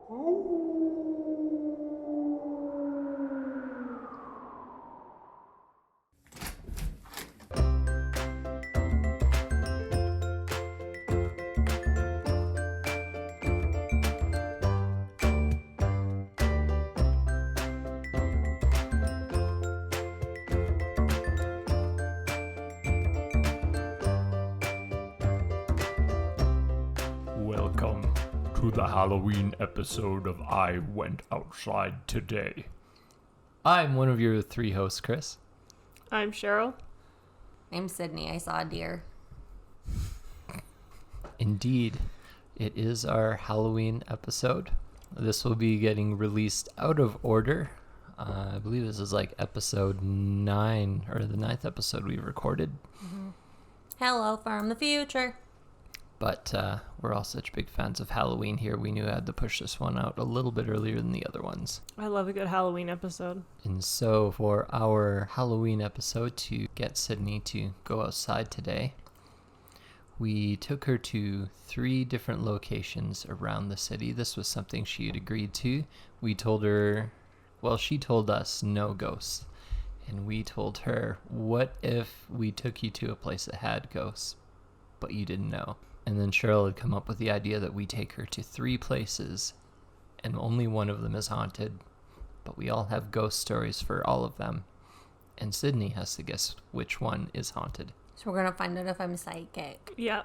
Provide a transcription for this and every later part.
Welcome to the Halloween episode of I Went Outside Today. I'm one of your three hosts, Chris. I'm Sheryl. I'm Sydney. I saw a deer. Indeed, it is our Halloween episode. This will be getting released out of order. I believe this is like episode 9, or the 9th episode we recorded. Mm-hmm. Hello from the future. But we're all such big fans of Halloween here, we knew I had to push this one out a little bit earlier than the other ones. I love a good Halloween episode. And so for our Halloween episode, to get Sydney to go outside today, we took her to 3 different locations around the city. This was something she had agreed to. We told her, well, she told us no ghosts. And we told her, what if we took you to a place that had ghosts, but you didn't know? And then Sheryl had come up with the idea that we take her to 3 places, and only one of them is haunted, but we all have ghost stories for all of them. And Sydney has to guess which one is haunted. So we're going to find out if I'm psychic. Yeah.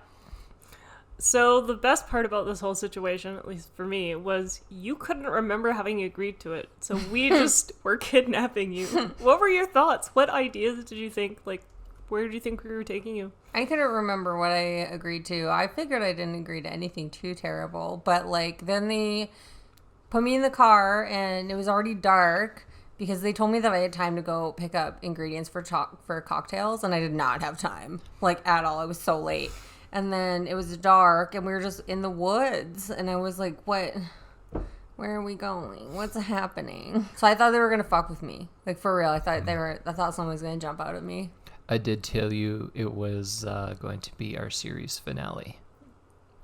So the best part about this whole situation, at least for me, was you couldn't remember having agreed to it. So we just were kidnapping you. What were your thoughts? What ideas did you think, where did you think we were taking you? I couldn't remember what I agreed to. I figured I didn't agree to anything too terrible. But, then they put me in the car, and it was already dark because they told me that I had time to go pick up ingredients for cocktails, and I did not have time, at all. I was so late. And then it was dark, and we were just in the woods, and I was like, what? Where are we going? What's happening? So I thought they were going to fuck with me. For real. I thought someone was going to jump out at me. I did tell you it was going to be our series finale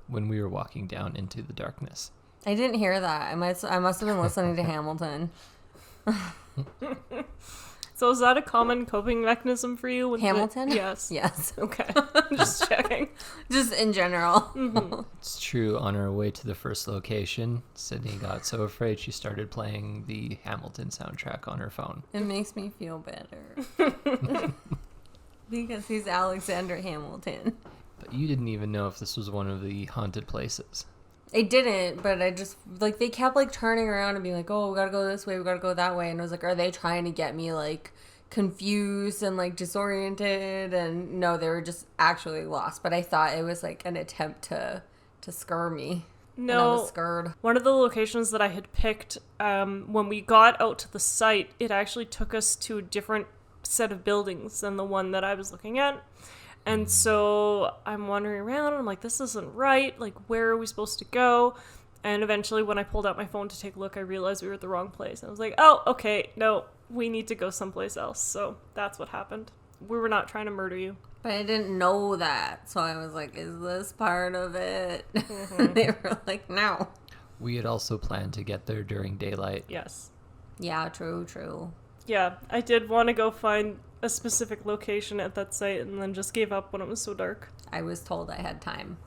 when we were walking down into the darkness. I didn't hear that. I must have been listening to Hamilton. So is that a common coping mechanism for you? Hamilton? Yes. Yes. Okay. Just checking. Just in general. Mm-hmm. It's true. On our way to the first location, Sydney got so afraid she started playing the Hamilton soundtrack on her phone. It makes me feel better. Because he's Alexander Hamilton. But you didn't even know if this was one of the haunted places. I didn't, but I just, they kept, turning around and being like, oh, we gotta go this way, we gotta go that way. And I was like, are they trying to get me, confused and, disoriented? And no, they were just actually lost. But I thought it was, an attempt to scare me. No. And I was scared. One of the locations that I had picked, when we got out to the site, it actually took us to a different set of buildings than the one that I was looking at. And so I'm wandering around and I'm like, this isn't right. Where are we supposed to go? And eventually when I pulled out my phone to take a look, I realized we were at the wrong place. I was like, oh, okay, no, we need to go someplace else. So that's what happened. We were not trying to murder you. But I didn't know that. So I was like, is this part of it? Mm-hmm. They were like, no. We had also planned to get there during daylight. Yes. Yeah, true. Yeah, I did want to go find a specific location at that site and then just gave up when it was so dark. I was told I had time.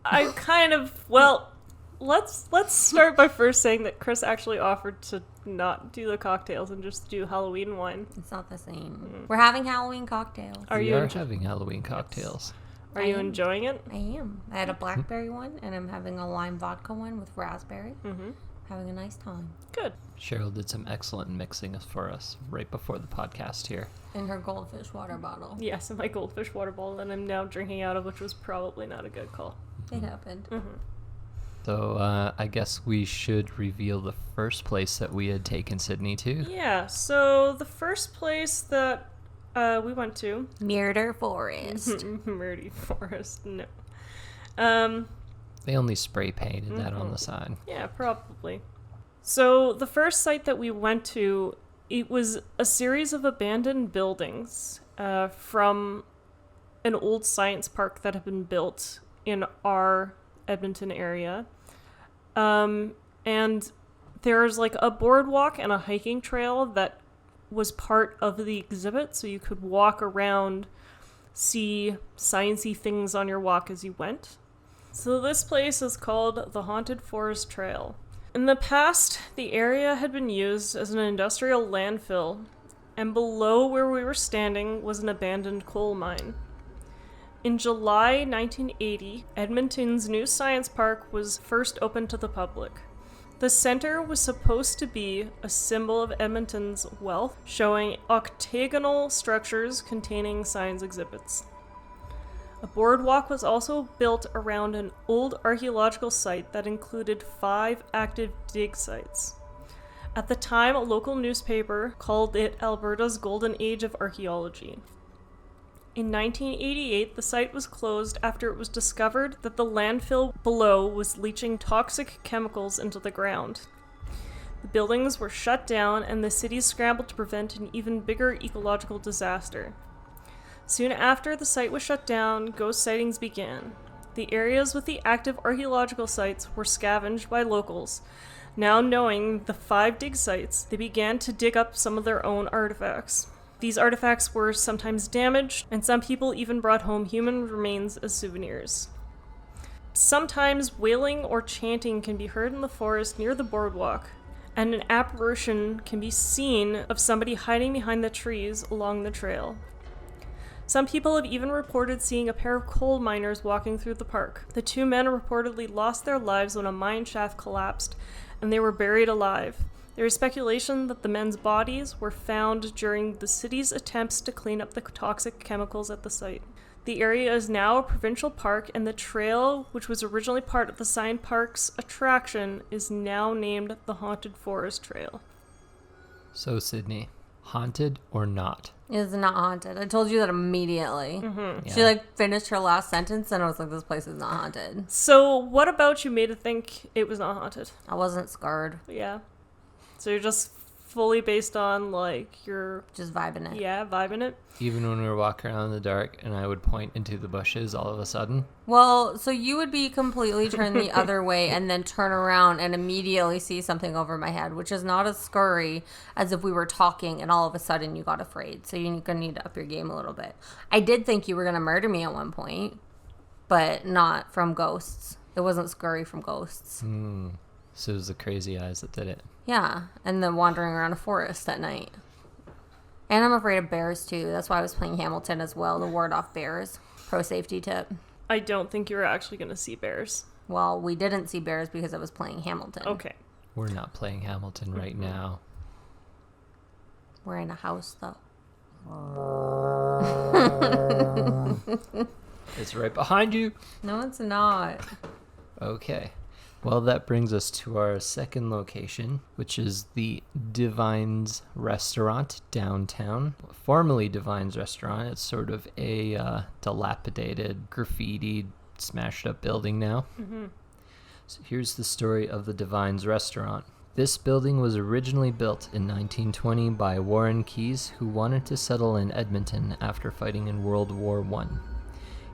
I kind of, well, let's start by first saying that Chris actually offered to not do the cocktails and just do Halloween wine. It's not the same. We're having Halloween cocktails. We are having Halloween cocktails. Are you enjoying it? I am. I had a blackberry one, and I'm having a lime vodka one with raspberry. Mm-hmm. Having a nice time. Good. Sheryl did some excellent mixing for us right before the podcast here. In her goldfish water bottle. Yes, in my goldfish water bottle that I'm now drinking out of, which was probably not a good call. It happened. Mm-hmm. So I guess we should reveal the first place that we had taken Sydney to. Yeah, so the first place that we went to... Murder Forest. Murder Forest, no. They only spray painted that on the sign. Yeah, probably. So the first site that we went to, it was a series of abandoned buildings from an old science park that had been built in our Edmonton area. And there's like a boardwalk and a hiking trail that was part of the exhibit, so you could walk around, see sciencey things on your walk as you went. So this place is called the Haunted Forest Trail. In the past, the area had been used as an industrial landfill, and below where we were standing was an abandoned coal mine. In July 1980, Edmonton's new science park was first opened to the public. The center was supposed to be a symbol of Edmonton's wealth, showing octagonal structures containing science exhibits. A boardwalk was also built around an old archaeological site that included 5 active dig sites. At the time, a local newspaper called it Alberta's Golden Age of Archaeology. In 1988, the site was closed after it was discovered that the landfill below was leaching toxic chemicals into the ground. The buildings were shut down, and the city scrambled to prevent an even bigger ecological disaster. Soon after the site was shut down, ghost sightings began. The areas with the active archaeological sites were scavenged by locals. Now knowing the 5 dig sites, they began to dig up some of their own artifacts. These artifacts were sometimes damaged, and some people even brought home human remains as souvenirs. Sometimes wailing or chanting can be heard in the forest near the boardwalk, and an apparition can be seen of somebody hiding behind the trees along the trail. Some people have even reported seeing a pair of coal miners walking through the park. The 2 men reportedly lost their lives when a mine shaft collapsed, and they were buried alive. There is speculation that the men's bodies were found during the city's attempts to clean up the toxic chemicals at the site. The area is now a provincial park, and the trail, which was originally part of the Science Park's attraction, is now named the Haunted Forest Trail. So, Sydney, haunted or not? It is not haunted. I told you that immediately. Mm-hmm. Yeah. She finished her last sentence and I was like, this place is not haunted. So what about you made it think it was not haunted? I wasn't scarred. Yeah. So you're just fully based on your Just vibing it. vibing it. Even when we were walking around in the dark and I would point into the bushes all of a sudden? Well, so you would be completely turned the other way and then turn around and immediately see something over my head, which is not as scurry as if we were talking and all of a sudden you got afraid. So you're going to need to up your game a little bit. I did think you were going to murder me at one point, but not from ghosts. It wasn't scurry from ghosts. So it was the crazy eyes that did it. Yeah, and then wandering around a forest at night. And I'm afraid of bears too. That's why I was playing Hamilton as well, to ward off bears. Pro safety tip. I don't think you're actually going to see bears. Well, we didn't see bears because I was playing Hamilton. Okay. We're not playing Hamilton right now. We're in a house though. It's right behind you. No, it's not. Okay. Well, that brings us to our second location, which is the Divine's Restaurant downtown. Formerly Divine's Restaurant. It's sort of a dilapidated, graffitied, smashed up building now. Mm-hmm. So here's the story of the Divine's Restaurant. This building was originally built in 1920 by Warren Keyes, who wanted to settle in Edmonton after fighting in World War I.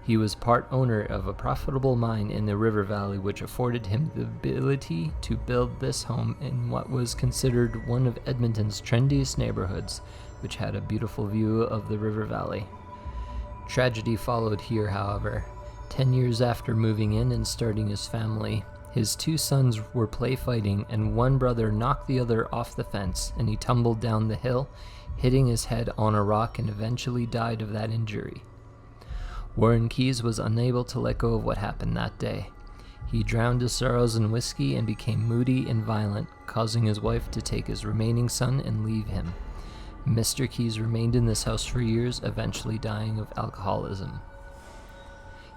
He was part owner of a profitable mine in the river valley, which afforded him the ability to build this home in what was considered one of Edmonton's trendiest neighborhoods, which had a beautiful view of the river valley. Tragedy followed here, however. 10 years after moving in and starting his family, his 2 sons were play fighting, and one brother knocked the other off the fence, and he tumbled down the hill, hitting his head on a rock, and eventually died of that injury. Warren Keyes was unable to let go of what happened that day. He drowned his sorrows in whiskey and became moody and violent, causing his wife to take his remaining son and leave him. Mr. Keyes remained in this house for years, eventually dying of alcoholism.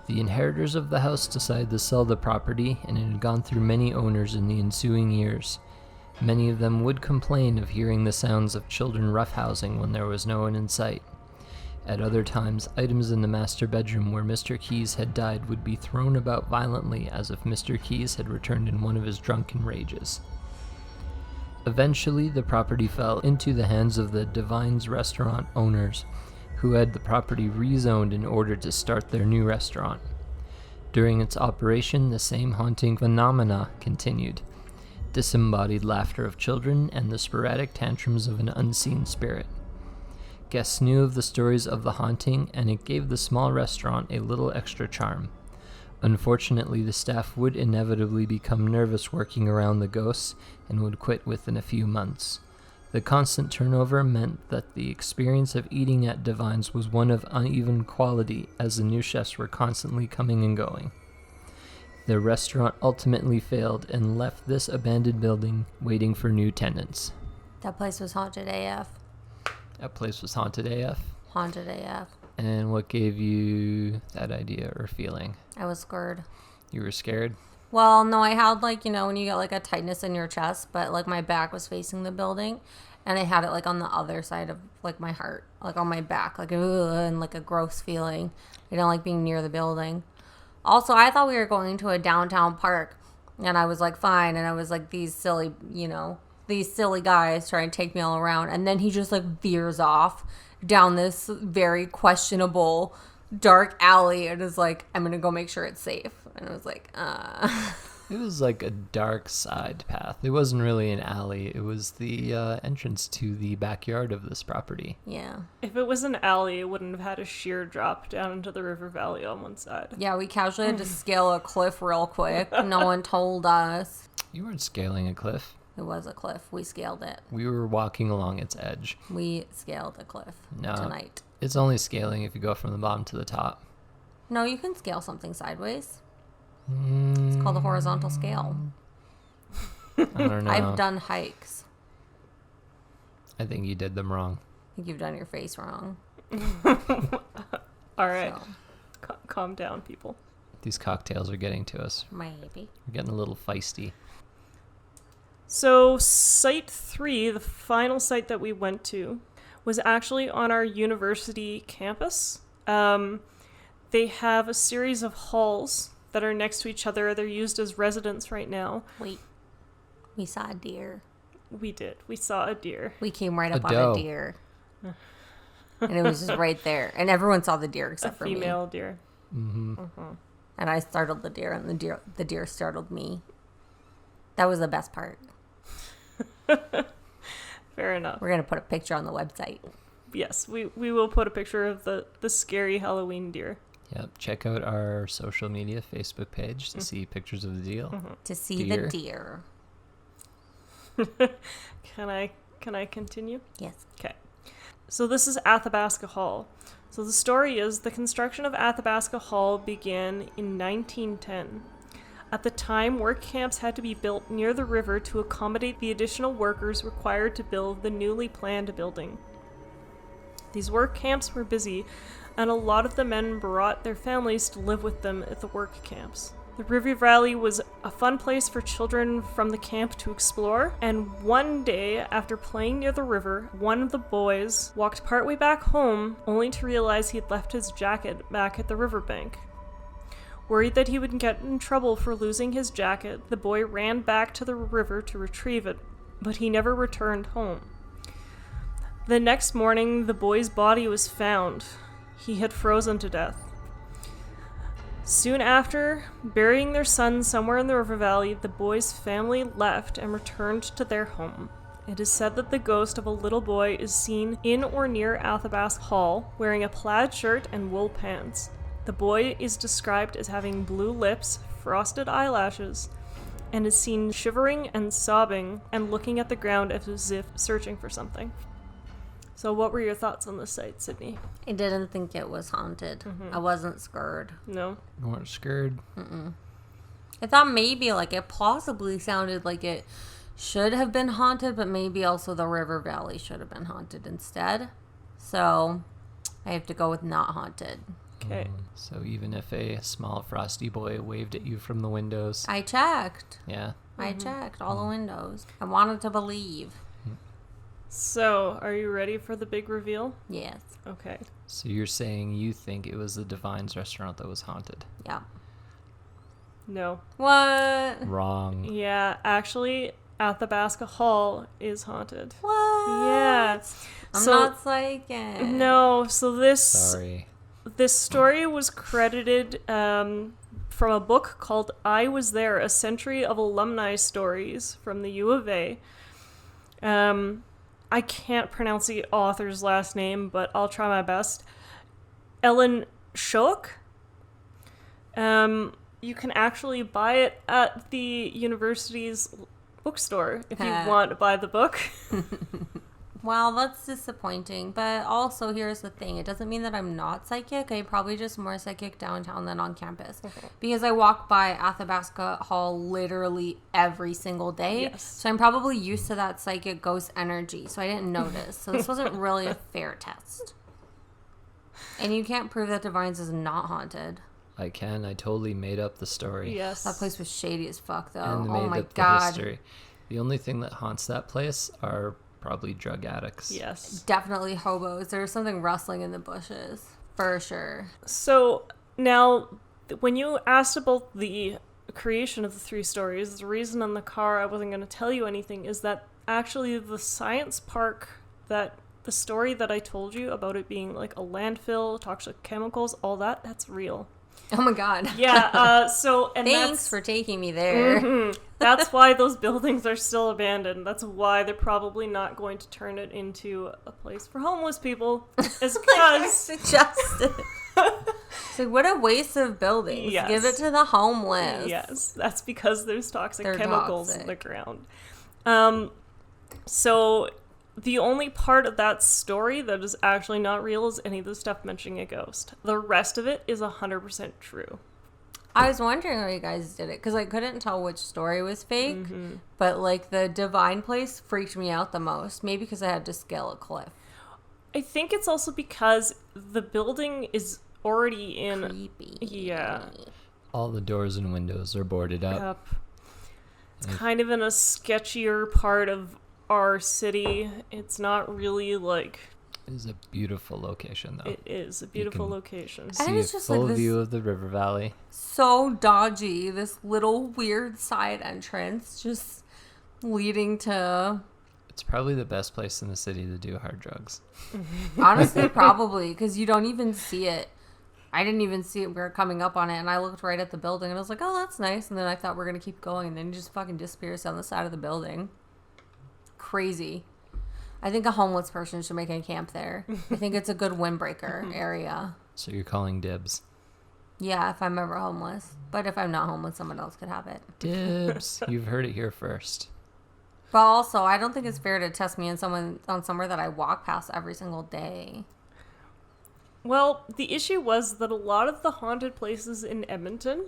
The inheritors of the house decided to sell the property, and it had gone through many owners in the ensuing years. Many of them would complain of hearing the sounds of children roughhousing when there was no one in sight. At other times, items in the master bedroom where Mr. Keyes had died would be thrown about violently as if Mr. Keyes had returned in one of his drunken rages. Eventually, the property fell into the hands of the Divine's Restaurant owners, who had the property rezoned in order to start their new restaurant. During its operation, the same haunting phenomena continued. Disembodied laughter of children and the sporadic tantrums of an unseen spirit. Guests knew of the stories of the haunting, and it gave the small restaurant a little extra charm. Unfortunately, the staff would inevitably become nervous working around the ghosts and would quit within a few months. The constant turnover meant that the experience of eating at Divine's was one of uneven quality, as the new chefs were constantly coming and going. The restaurant ultimately failed and left this abandoned building waiting for new tenants. That place was haunted AF. That place was haunted AF. Haunted AF. And what gave you that idea or feeling? I was scared. You were scared? Well, no, I had like, you know, when you get like a tightness in your chest, but like my back was facing the building and I had it like on the other side of like my heart, like on my back, like and like a gross feeling. I don't like being near the building. Also, I thought we were going to a downtown park and I was like, fine. And I was like, these silly guys trying to take me all around. And then he just like veers off down this very questionable dark alley and is like, I'm going to go make sure it's safe. And I was like, It was like a dark side path. It wasn't really an alley. It was the entrance to the backyard of this property. Yeah. If it was an alley, it wouldn't have had a sheer drop down into the river valley on one side. Yeah, we casually had to scale a cliff real quick. No one told us. You weren't scaling a cliff. It was a cliff. We scaled it. We were walking along its edge. We scaled a cliff tonight. It's only scaling if you go from the bottom to the top. No, you can scale something sideways. It's called a horizontal scale. I don't know. I've done hikes. I think you did them wrong. I think you've done your face wrong. All right. So, Calm down, people. These cocktails are getting to us. maybe. We're getting a little feisty. So site 3, the final site that we went to, was actually on our university campus. They have a series of halls that are next to each other. They're used as residence right now. Wait. We saw a deer. We did. We saw a deer. We came right up A on doe. a deer. And it was just right there. And everyone saw the deer A except for me. female deer. Mm-hmm. And I startled the deer, and the deer startled me. That was the best part. Fair enough. We're going to put a picture on the website. Yes, we will put a picture of the scary Halloween deer. Yep. Check out our social media Facebook page to see pictures of the deal. To see Deer. the deer. Can I continue? Yes. Okay. So this is Athabasca Hall. So the story is the construction of Athabasca Hall began in 1910. At the time, work camps had to be built near the river to accommodate the additional workers required to build the newly planned building. These work camps were busy, and a lot of the men brought their families to live with them at the work camps. The river valley was a fun place for children from the camp to explore, and one day, after playing near the river, one of the boys walked partway back home, only to realize he had left his jacket back at the riverbank. Worried that he would get in trouble for losing his jacket, the boy ran back to the river to retrieve it, but he never returned home. The next morning, the boy's body was found. He had frozen to death. Soon after, burying their son somewhere in the river valley, the boy's family left and returned to their home. It is said that the ghost of a little boy is seen in or near Athabasca Hall, wearing a plaid shirt and wool pants. The boy is described as having blue lips, frosted eyelashes, and is seen shivering and sobbing and looking at the ground as if searching for something. So what were your thoughts on this site, Sydney? I didn't think it was haunted. I wasn't scared. No? You weren't scared? I thought maybe like it possibly sounded like it should have been haunted, but maybe also the river valley should have been haunted instead. So I have to go with not haunted. Okay. So even if a small frosty boy waved at you from the windows. I checked. Yeah. I checked all the windows. I wanted to believe. So, are you ready for the big reveal? Yes. Okay. So you're saying you think it was the Divine's restaurant that was haunted? Yeah. No. What? Wrong. Yeah, actually, Athabasca Hall is haunted. What? Yeah. I'm So- not psychic. No, so this Sorry. story was credited from a book called I Was There, A Century of Alumni Stories from the U of A. I can't pronounce the author's last name, but I'll try my best. Ellen Shook. You can actually buy it at the university's bookstore if you want to buy the book. Well, that's disappointing. But also, here's the thing. It doesn't mean that I'm not psychic. I'm probably just more psychic downtown than on campus. Because I walk by Athabasca Hall literally every single day. Yes. So I'm probably used to that psychic ghost energy. So I didn't notice. So this wasn't really a fair test. And you can't prove that Divines is not haunted. I can. I totally made up the story. Yes. That place was shady as fuck, though. And Oh made my up the god. history. The only thing that haunts that place are probably drug addicts. Yes. Definitely hobos. There's something rustling in the bushes. For sure. So now, when you asked about the creation of the 3 stories, the reason in the car I wasn't going to tell you anything is that actually the science park, that the story that I told you about it being like a landfill, toxic chemicals, all that, that's real. Oh my god. Yeah, and Thanks for taking me there. Mm-hmm. That's why those buildings are still abandoned. That's why they're probably not going to turn it into a place for homeless people. Is Like I because suggested. It's like, what a waste of buildings. Yes. Give it to the homeless. yes, that's because there's toxic They're chemicals in the toxic. ground. So the only part of that story that is actually not real is any of the stuff mentioning a ghost. The rest of it is 100% true. I was wondering how you guys did it because I couldn't tell which story was fake, but like the Divine place freaked me out the most. Maybe because I had to scale a cliff. I think it's also because the building is already in... Creepy. Yeah. All the doors and windows are boarded up. Yep. It's kind of in a sketchier part of our city. It's not really like... It is a beautiful location, though. It is a beautiful can location. See it's a just full like this- view of the river valley. So dodgy. This little weird side entrance just leading to... It's probably the best place in the city to do hard drugs. Honestly, probably, because you don't even see it. I didn't even see it. We were coming up on it, and I looked right at the building, and I was like, oh, that's nice. And then I thought we're going to keep going, and then it just fucking disappears down the side of the building. Crazy. I think a homeless person should make a camp there. I think it's a good windbreaker area. So you're calling dibs. Yeah, if I'm ever homeless. But if I'm not homeless, someone else could have it. Dibs. You've heard it here first. But also, I don't think it's fair to test me on somewhere that I walk past every single day. Well, the issue was that a lot of the haunted places in Edmonton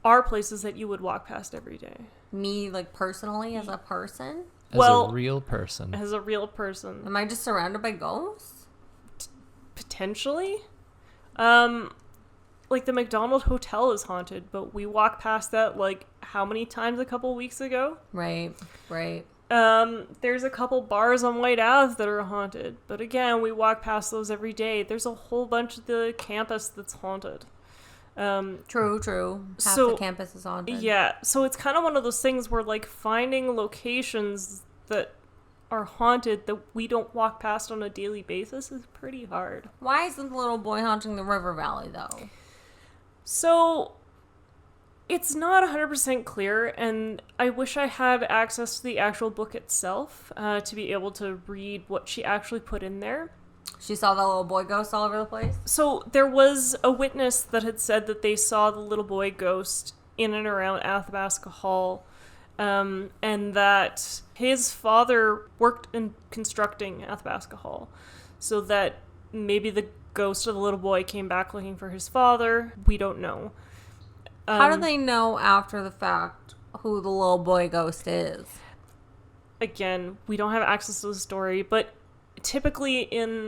are places that you would walk past every day. Me, like, personally, as a person? As Well, a real person. As a real person. Am I just surrounded by ghosts? Potentially. Like the McDonald Hotel is haunted, but we walked past that like how many times a couple weeks ago? Right. There's a couple bars on White Ave that are haunted, but again, we walk past those every day. There's a whole bunch of the campus that's haunted. True. Half So- the campus is haunted. Yeah, so it's kind of one of those things where like finding locations that are haunted that we don't walk past on a daily basis is pretty hard. Why isn't the little boy haunting the river valley, though? So it's not 100% clear, and I wish I had access to the actual book itself to be able to read what she actually put in there. She saw the little boy ghost all over the place? So there was a witness that had said that they saw the little boy ghost in and around Athabasca Hall, and that his father worked in constructing Athabasca Hall, so that maybe the ghost of the little boy came back looking for his father. We don't know. How do they know after the fact who the little boy ghost is? Again, we don't have access to the story, but typically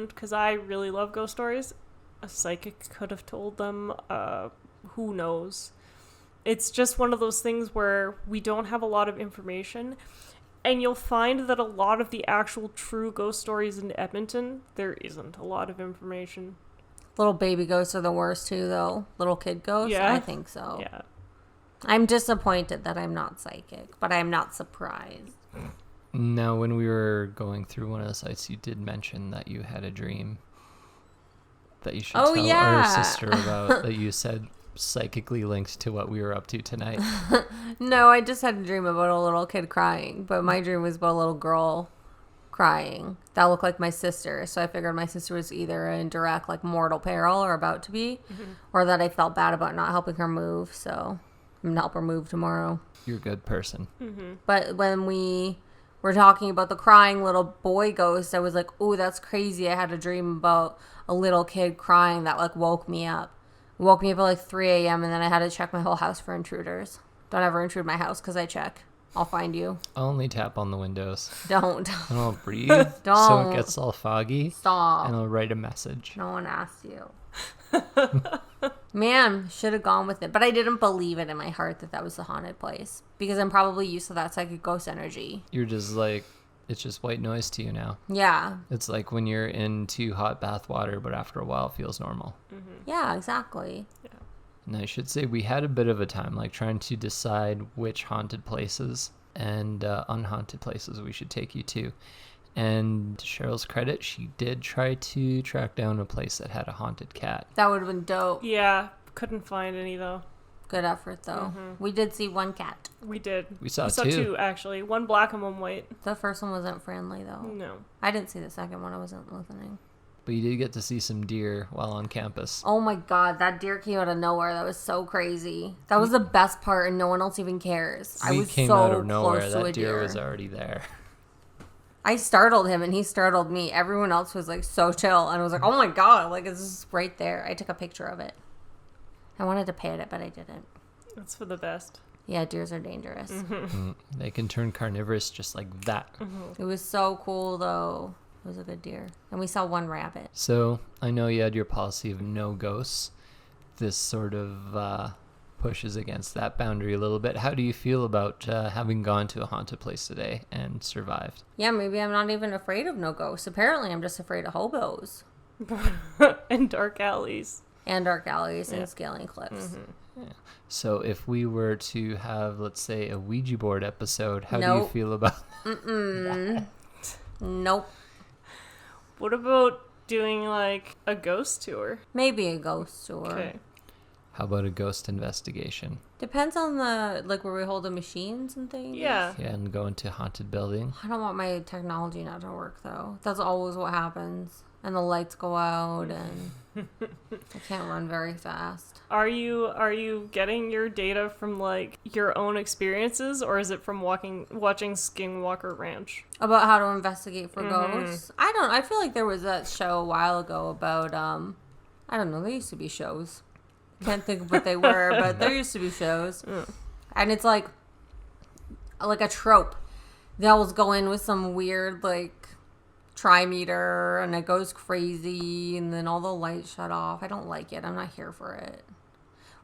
because I really love ghost stories, a psychic could have told them. Who knows? It's just one of those things where we don't have a lot of information, and you'll find that a lot of the actual true ghost stories in Edmonton, there isn't a lot of information. Little baby ghosts are the worst, too, though. Little kid ghosts? Yeah. I think so. Yeah. I'm disappointed that I'm not psychic, but I'm not surprised. Now, when we were going through one of the sites, you did mention that you had a dream that you should tell our sister about, that you said psychically linked to what we were up to tonight. No, I just had a dream about a little kid crying, but my dream was about a little girl crying that looked like my sister. So I figured my sister was either in direct like mortal peril or about to be, or that I felt bad about not helping her move. So I'm gonna help her move tomorrow. You're a good person. But when we were talking about the crying little boy ghost, I was like, "Oh, that's crazy." I had a dream about a little kid crying that like woke me up. It woke me up at like 3 a.m. and then I had to check my whole house for intruders. Don't ever intrude my house because I check. I'll find you. I'll only tap on the windows. Don't. And I'll breathe so Don't. it gets all foggy. Stop. And I'll write a message. No one asked you. Man, should have gone with it. But I didn't believe it in my heart that that was the haunted place. Because I'm probably used to that psychic ghost energy. You're just like, it's just white noise to you now. Yeah. It's like when you're in too hot bath water, but after a while it feels normal. Yeah, exactly. And I should say we had a bit of a time, like trying to decide which haunted places and unhaunted places we should take you to. And to Cheryl's credit, she did try to track down a place that had a haunted cat. That would have been dope. Yeah, couldn't find any though. Good effort, though. We did see one cat. We did. We saw two two. actually. One black and one white. The first one wasn't friendly, though. No. I didn't see the second one. I wasn't listening. But you did get to see some deer while on campus. Oh my god, that deer came out of nowhere. That was so crazy. That was the best part, and no one else even cares. I We was came so out of nowhere. close to a That deer deer. was already there. I startled him, and he startled me. Everyone else was like so chill, and I was like, "Oh my god!" Like it's just right there. I took a picture of it. I wanted to pet it, but I didn't. That's for the best. Yeah, deers are dangerous. They can turn carnivorous just like that. It was so cool, though. It was a good deer, and we saw one rabbit. So I know you had your policy of no ghosts. This sort of pushes against that boundary a little bit. How do you feel about having gone to a haunted place today and survived? Yeah, maybe I'm not even afraid of no ghosts. Apparently, I'm just afraid of hobos And dark alleys. and dark alleys and scaling cliffs. So if we were to have, let's say, a Ouija board episode, how do you Nope. feel about Nope. What about doing like a ghost tour? Maybe a ghost tour. Okay. how about a ghost investigation? Depends on the, like, where we hold the machines and things. Yeah. Yeah, and go into haunted building. I don't want my technology not to work, though. That's always what happens. And the lights go out, and I can't run very fast. Are you getting your data from like your own experiences, or is it from watching Skinwalker Ranch? About how to investigate for ghosts? I feel like there was that show a while ago about, I don't know, there used to be shows. Can't think of what they were, but there used to be shows. And it's like a trope. They'll always go in with some weird, like, trimeter, and it goes crazy, and then all the lights shut off. I don't like it. I'm not here for it.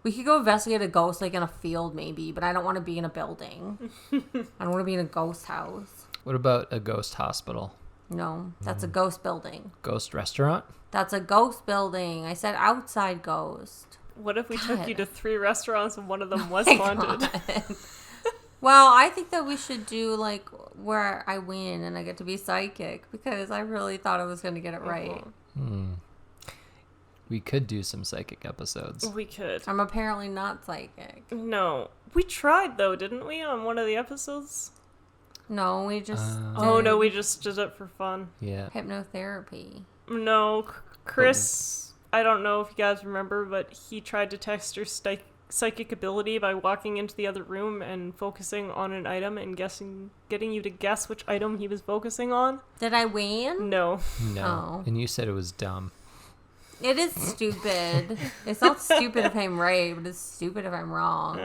We could go investigate a ghost, like, in a field, maybe, but I don't want to be in a building. I don't want to be in a ghost house. What about a ghost hospital? No, that's a ghost building. Ghost restaurant? That's a ghost building. I said outside ghost. What if we took God. you to 3 restaurants and one of them was My haunted? God. Well, I think that we should do, like, where I win and I get to be psychic, because I really thought I was going to get it right. We could do some psychic episodes. We could. I'm apparently not psychic. No. We tried though, didn't we, on one of the episodes? No, we just Oh did no, we just did it for fun. Yeah. hypnotherapy. No, Chris, I don't know if you guys remember, but he tried to test your psychic ability by walking into the other room and focusing on an item and getting you to guess which item he was focusing on. Did I win? No. No. Oh. And you said it was dumb. It is stupid. It's not stupid if I'm right, but it's stupid if I'm wrong.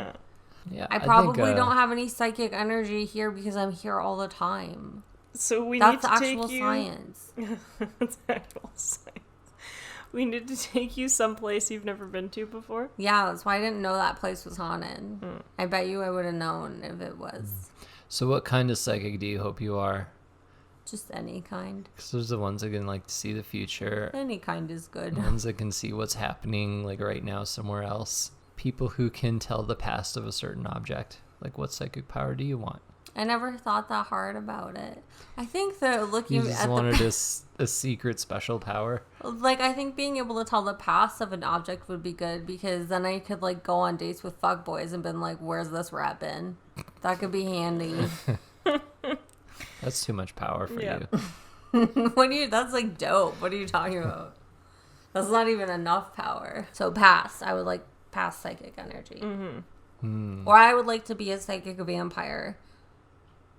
Yeah. I think, probably don't have any psychic energy here because I'm here all the time. So we That's need to actual take you. science. That's actual science. We need to take you someplace you've never been to before. Yeah, that's why I didn't know that place was haunted. I bet you I would have known if it was. So what kind of psychic do you hope you are? Just any kind. Because there's the ones that can like see the future. Any kind is good. Ones that can see what's happening like right now somewhere else. People who can tell the past of a certain object. Like what psychic power do you want? I never thought that hard about it. I think that looking You just at wanted the a secret special power. like, I think being able to tell the past of an object would be good because then I could like go on dates with fuckboys and been like, "Where's this rat been?" That could be handy. That's too much power for Yeah. you. What do you? That's like dope. What are you talking about? That's not even enough power. So pass. I would like pass psychic energy, or I would like to be a psychic vampire.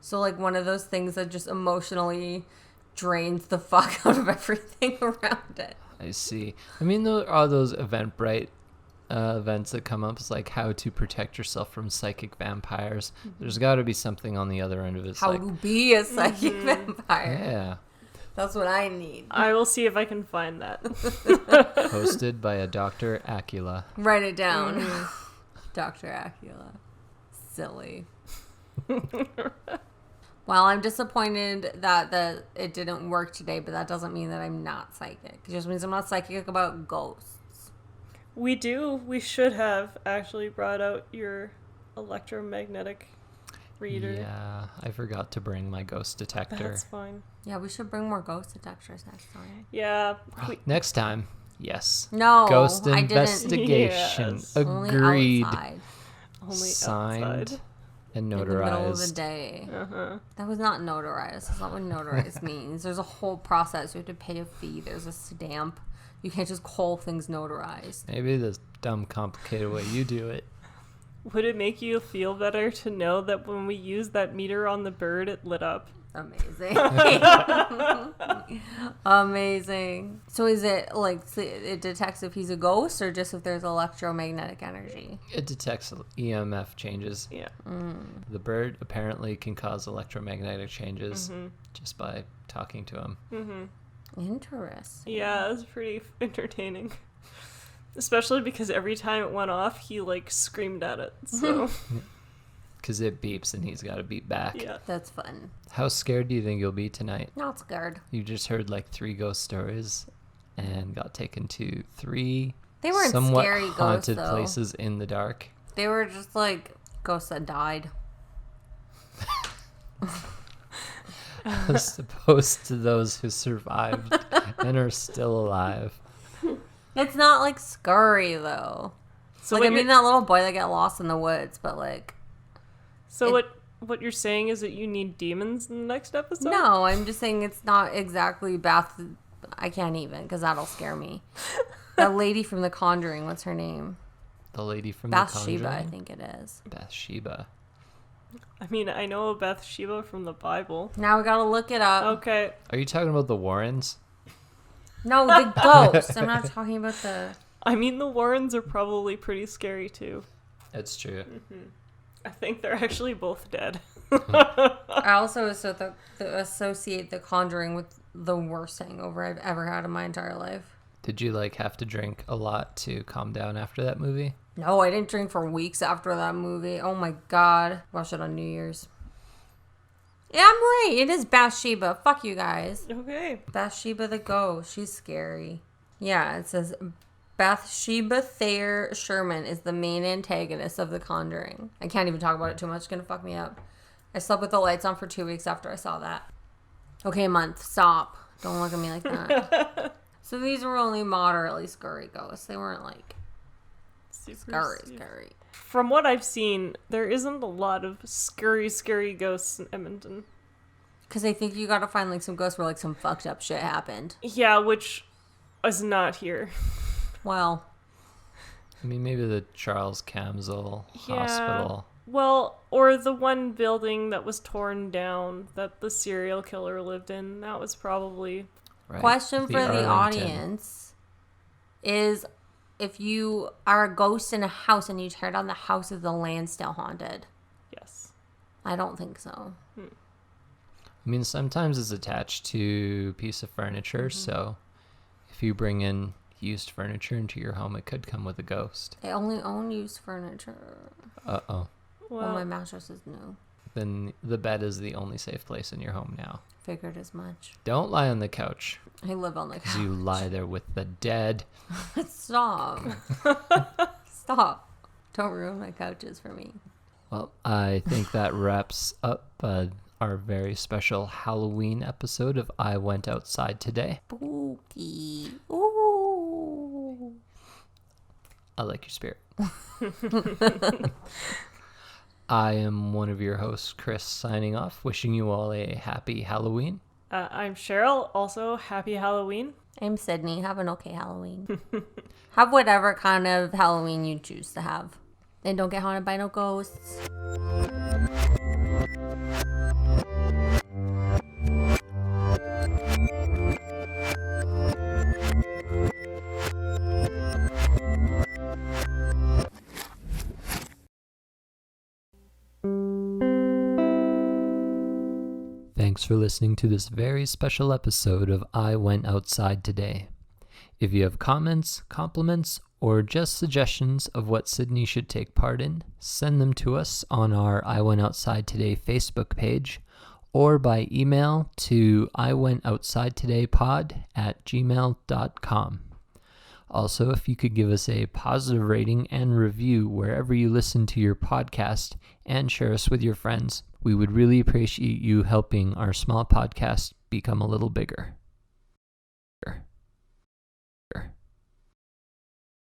So like one of those things that just emotionally drains the fuck out of everything around it. I see. I mean, there are those Eventbrite events that come up. It's like how to protect yourself from psychic vampires. There's got to be something on the other end of it. It's How like, to be a psychic vampire. yeah, That's what I need. I will see if I can find that. hosted by a Dr. Acula. Write it down. Dr. Acula. Silly. Well, I'm disappointed that it didn't work today, but that doesn't mean that I'm not psychic. It just means I'm not psychic about ghosts. We should have actually brought out your electromagnetic reader. Yeah, I forgot to bring my ghost detector. That's fine. Yeah, we should bring more ghost detectors next time. Yeah. Next time, yes. No, Ghost I didn't. investigation. Yes. Agreed. Only outside. Only Signed outside. and In the middle of the notarized. day. Uh-huh. That was not notarized. That's not what notarized means. There's a whole process. You have to pay a fee. There's a stamp. You can't just call things notarized. Maybe the dumb, complicated way you do it. Would it make you feel better to know that when we used that meter on the bird, it lit up? Amazing. Amazing. So is it like it detects if he's a ghost or just if there's electromagnetic energy? It detects EMF changes. Yeah. The bird apparently can cause electromagnetic changes just by talking to him. Interesting. Yeah, it was pretty entertaining. Especially because every time it went off, he like screamed at it. So Because it beeps and he's got to beep back. yeah. That's fun. How scared do you think you'll be tonight? Not scared. You just heard like 3 ghost stories and got taken to 3 They weren't somewhat scary ghosts, haunted though. places in the dark. They were just like ghosts that died. As opposed to those who survived and are still alive. It's not like scary though. So Like I what mean you're, that little boy that got lost in the woods, but like what you're saying is that you need demons in the next episode? no, I'm just saying it's not exactly Bath. I can't even because that'll scare me. That lady from The Conjuring, what's her name? The lady from The Bathsheba, I Conjuring? think it is. Bathsheba. I mean, I know Bathsheba from the Bible. Now we gotta look it up. Okay. Are you talking about the Warrens? No, the ghost. I'm not talking about the. I mean, the Warrens are probably pretty scary too. It's true. I think they're actually both dead. I also associate The Conjuring with the worst hangover I've ever had in my entire life. Did you like have to drink a lot to calm down after that movie? No, I didn't drink for weeks after that movie. Oh my god. Watched it on New Year's. Yeah, I'm right. It is Bathsheba. Fuck you guys. Okay. Bathsheba the ghost. She's scary. Yeah, it says Bathsheba Thayer Sherman is the main antagonist of The Conjuring. I can't even talk about it too much. It's gonna fuck me up. I slept with the lights on for 2 weeks after I saw that. Okay, month. Stop. Don't look at me like that. So these were only moderately scary ghosts. They weren't like Super scary. From what I've seen, there isn't a lot of scary ghosts in Edmonton. Because I think you gotta find like some ghosts where like some fucked up shit happened. Yeah, which is not here. Well, I mean, maybe the Charles Camsell Yeah. Hospital. Well, or the one building that was torn down that the serial killer lived in. That was probably... Right? question for the Arlington. audience is if you are a ghost in a house and you tear down the house, is the land still haunted? Yes. I don't think so. I mean, sometimes it's attached to a piece of furniture, so if you bring in used furniture into your home, it could come with a ghost. I only own used furniture. Uh-oh. Well, my Well, mattress is new. Then the bed is the only safe place in your home now. Figured as much. Don't lie on the couch, I live on the because couch. you lie there with the dead. Stop. Stop. Don't ruin my couches for me. Well, I think that wraps up our very special Halloween episode of I Went Outside Today. Spooky. Ooh. I like your spirit. I am one of your hosts, Chris, signing off, wishing you all a happy Halloween. I'm Cheryl. Also, happy Halloween. I'm Sydney. Have an okay Halloween. Have whatever kind of Halloween you choose to have. And don't get haunted by no ghosts. Thanks for listening to this very special episode of I Went Outside Today. If you have comments, compliments, or just suggestions of what Sydney should take part in, send them to us on our I Went Outside Today Facebook page or by email to iwentoutsidetodaypod@gmail.com. Also, if you could give us a positive rating and review wherever you listen to your podcast and share us with your friends, we would really appreciate you helping our small podcast become a little bigger.